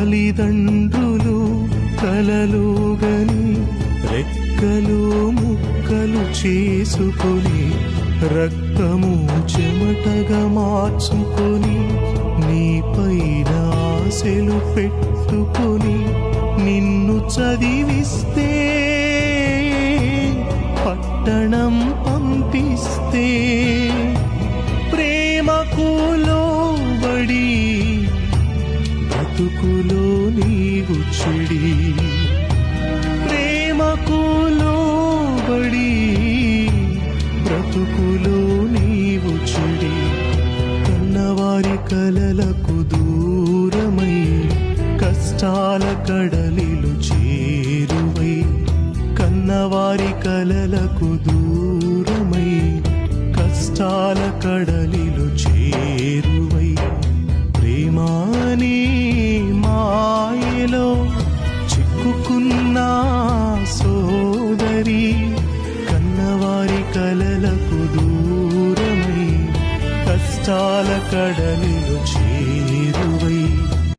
తల్లిదండ్రులు కలలుగని రెక్కలు ముక్కలు చేసుకొని రక్తము చెమటగా మార్చుకొని నీపైన ఆశలు పెట్టుకొని నిన్ను చదివిస్తే పట్టణం పంపిస్తే ప్రేమకు లోబడి బ్రతుకులో నీవు చెడి ప్రేమకు లోబడి బ్రతుకులో నీవు చెడి కన్నవారి కలలకు దూరమై కష్టాల కడలిలు చేరువై కన్నవారి కలలకు దూరమై కష్టాల కడలిలు చేరువై ప్రేమాని మాయలో చిక్కుకున్న సోదరి కన్నవారి కలలకు దూరమై కష్టాల కడలిలు చేరువై